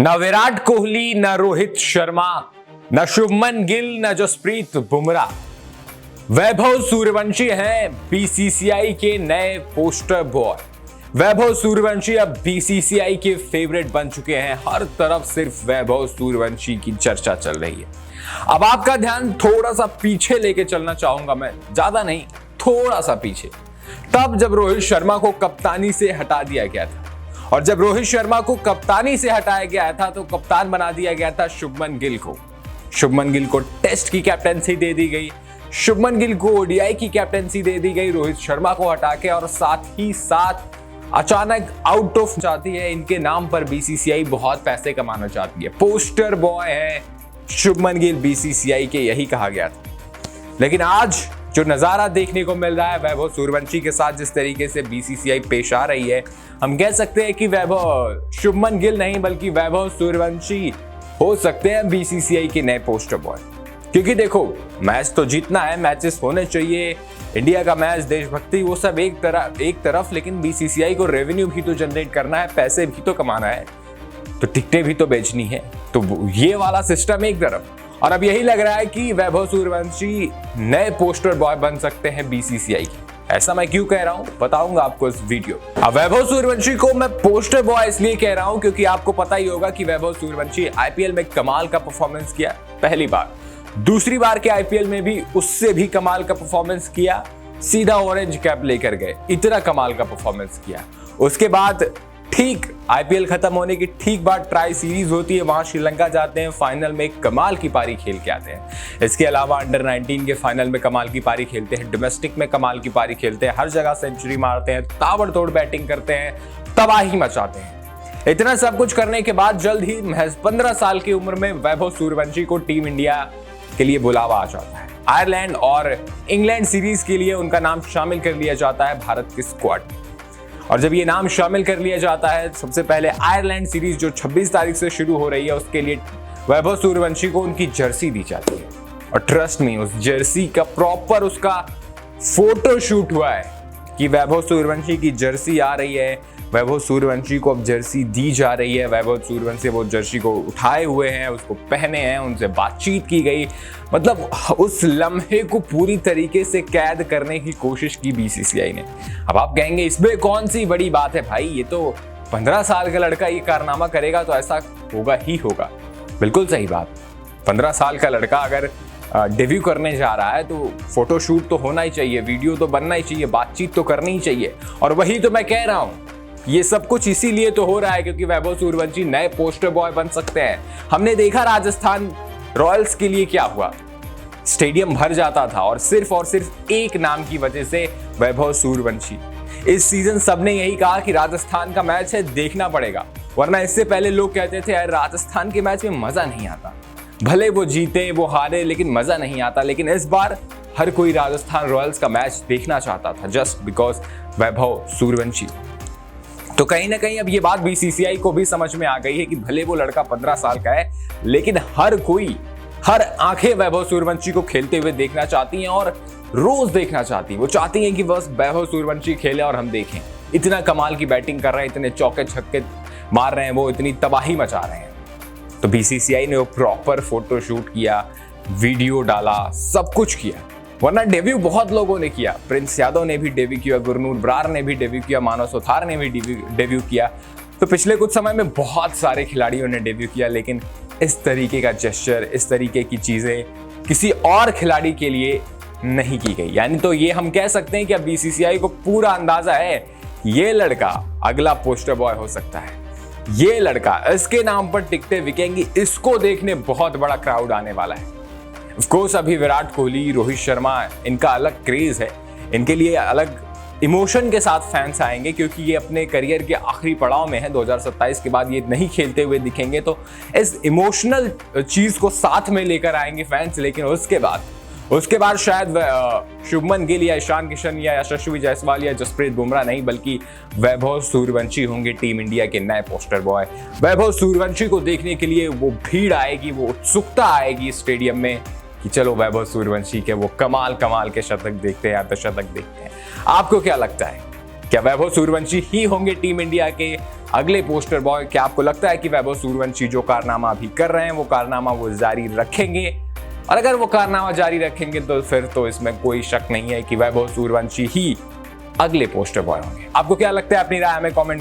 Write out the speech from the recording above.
न विराट कोहली, न रोहित शर्मा, न शुभमन गिल, न जसप्रीत बुमराह, वैभव सूर्यवंशी हैं बीसीसीआई के नए पोस्टर बॉय। वैभव सूर्यवंशी अब बीसीसीआई के फेवरेट बन चुके हैं। हर तरफ सिर्फ वैभव सूर्यवंशी की चर्चा चल रही है। अब आपका ध्यान थोड़ा सा पीछे लेके चलना चाहूंगा मैं, ज्यादा नहीं, थोड़ा सा पीछे। तब जब रोहित शर्मा को कप्तानी से हटा दिया गया था, और जब रोहित शर्मा को कप्तानी से हटाया गया था तो कप्तान बना दिया गया था शुभमन गिल को। शुभमन गिल को टेस्ट की कैप्टेंसी दे दी गई, शुभमन गिल को ओडीआई की कैप्टेंसी दे दी गई रोहित शर्मा को हटा के, और साथ ही साथ अचानक आउट ऑफ चाहती है इनके नाम पर बीसीसीआई बहुत पैसे कमाना चाहती है। पोस्टर बॉय है शुभमन गिल बीसीसीआई के, यही कहा गया था। लेकिन आज जो नजारा देखने को मिल रहा है वैभव सूर्यवंशी के साथ, जिस तरीके से बीसीसीआई पेश आ रही है, हम कह सकते हैं कि वैभव शुभमन गिल नहीं बल्कि वैभव सूर्यवंशी हो सकते हैं बीसीसीआई के नए पोस्टर बॉय। क्योंकि देखो, मैच तो जीतना है, मैचेस होने चाहिए, इंडिया का मैच, देशभक्ति, वो सब एक तरफ, लेकिन बीसीसीआई को रेवेन्यू भी तो जनरेट करना है, पैसे भी तो कमाना है, तो टिकटें भी तो बेचनी है। तो ये वाला सिस्टम एक तरफ, और अब यही लग रहा है कि वैभव सूर्यवंशी नए पोस्टर बॉय बन सकते हैं बीसीसीआई के। ऐसा मैं क्यों कह रहा हूं बताऊंगा आपको इस वीडियो। अब वैभव सूर्यवंशी को मैं पोस्टर बॉय इसलिए कह रहा हूं क्योंकि आपको पता ही होगा कि वैभव सूर्यवंशी आईपीएल में कमाल का परफॉर्मेंस किया पहली बार, दूसरी बार के आईपीएल में भी उससे भी कमाल का परफॉर्मेंस किया, सीधा ऑरेंज कैप लेकर गए, इतना कमाल का परफॉर्मेंस किया। उसके बाद ठीक आईपीएल खत्म होने की ठीक बाद ट्राई सीरीज होती है, वहां श्रीलंका जाते हैं, फाइनल में कमाल की पारी खेल के आते हैं। इसके अलावा अंडर 19 के फाइनल में कमाल की पारी खेलते हैं, डोमेस्टिक में कमाल की पारी खेलते हैं, हर जगह सेंचुरी मारते हैं, ताबड़तोड़ बैटिंग करते हैं, तबाही मचाते हैं। इतना सब कुछ करने के बाद जल्द ही महज 15 साल की उम्र में वैभव सूर्यवंशी को टीम इंडिया के लिए बुलावा आ जाता है। आयरलैंड और इंग्लैंड सीरीज के लिए उनका नाम शामिल कर लिया जाता है भारत की स्क्वाड में। और जब ये नाम शामिल कर लिया जाता है, सबसे पहले आयरलैंड सीरीज जो 26 तारीख से शुरू हो रही है, उसके लिए वैभव सूर्यवंशी को उनकी जर्सी दी जाती है। और ट्रस्ट मी, उस जर्सी का प्रॉपर उसका फोटो शूट हुआ है कि वैभव सूर्यवंशी की जर्सी आ रही है, वैभव सूर्यवंशी को अब जर्सी दी जा रही है, वैभव सूर्यवंशी वो जर्सी को उठाए हुए हैं, उसको पहने हैं, उनसे बातचीत की गई। मतलब उस लम्हे को पूरी तरीके से कैद करने की कोशिश की बीसीसीआई ने। अब आप कहेंगे इसमें कौन सी बड़ी बात है भाई, ये तो 15 साल का लड़का ये कारनामा करेगा तो ऐसा होगा ही होगा। बिल्कुल सही बात, 15 साल का लड़का अगर डेब्यू करने जा रहा है तो फोटोशूट तो होना ही चाहिए, वीडियो तो बनना ही चाहिए, बातचीत तो करनी ही चाहिए। और वही तो मैं कह रहा हूं, ये सब कुछ इसीलिए तो हो रहा है क्योंकि वैभव सूर्यवंशी नए पोस्टर बॉय बन सकते हैं। हमने देखा राजस्थान रॉयल्स के लिए क्या हुआ, स्टेडियम भर जाता था और सिर्फ एक नाम की वजह से, वैभव सूर्यवंशी। इस सीजन सबने यही कहा कि राजस्थान का मैच है, देखना पड़ेगा, वरना इससे पहले लोग कहते थे यार राजस्थान के मैच में मजा नहीं आता, भले वो जीते वो हारे लेकिन मजा नहीं आता। लेकिन इस बार हर कोई राजस्थान रॉयल्स का मैच देखना चाहता था जस्ट बिकॉज वैभव सूर्यवंशी। तो कहीं ना कहीं अब ये बात बीसीसीआई को भी समझ में आ गई है कि भले वो लड़का 15 साल का है, लेकिन हर आंखें वैभव सूर्यवंशी को खेलते हुए देखना चाहती हैं और रोज देखना चाहती हैं। वो चाहती हैं कि बस वैभव सूर्यवंशी खेले और हम देखें। इतना कमाल की बैटिंग कर रहे हैं, इतने चौके छक्के मार रहे हैं, वो इतनी तबाही मचा रहे हैं। तो बीसीसीआई ने वो प्रॉपर फोटो शूट किया, वीडियो डाला, सब कुछ किया। वरना डेब्यू बहुत लोगों ने किया, प्रिंस यादव ने भी डेब्यू किया, गुरनूर बरार ने भी डेब्यू किया, मानव सुथार ने भी डेब्यू किया। तो पिछले कुछ समय में बहुत सारे खिलाड़ियों ने डेब्यू किया, लेकिन इस तरीके का जेस्चर, इस तरीके की चीजें किसी और खिलाड़ी के लिए नहीं की गई। यानी तो ये हम कह सकते हैं कि अब बीसीसीआई को पूरा अंदाजा है ये लड़का अगला पोस्टर बॉय हो सकता है, ये लड़का, इसके नाम पर टिकटें बिकेंगी, इसको देखने बहुत बड़ा क्राउड आने वाला है। ऑफ कोर्स अभी विराट कोहली, रोहित शर्मा, इनका अलग क्रेज है, इनके लिए अलग इमोशन के साथ फैंस आएंगे क्योंकि ये अपने करियर के आखिरी पड़ाव में है। 2027 के बाद ये नहीं खेलते हुए दिखेंगे, तो इस इमोशनल चीज को साथ में लेकर आएंगे फैंस। लेकिन उसके बाद शायद शुभमन गिल या ईशान किशन या यशस्वी जायसवाल या जसप्रीत बुमराह नहीं, बल्कि वैभव सूर्यवंशी होंगे टीम इंडिया के नए पोस्टर बॉय। वैभव सूर्यवंशी को देखने के लिए वो भीड़ आएगी, वो उत्सुकता आएगी स्टेडियम में कि चलो वैभव सूर्यवंशी के वो कमाल के शतक देखते हैं, अर्धशतक देखते हैं। आपको क्या लगता है? क्या वैभव सूर्यवंशी ही होंगे टीम इंडिया के अगले पोस्टर बॉय? क्या आपको लगता है कि वैभव सूर्यवंशी जो कारनामा अभी कर रहे हैं वो कारनामा वो जारी रखेंगे? और अगर वो कारनामा जारी रखेंगे तो फिर तो इसमें कोई शक नहीं है कि वैभव सूर्यवंशी ही अगले पोस्टर बॉय होंगे। आपको क्या लगता है? अपनी राय हमें कमेंट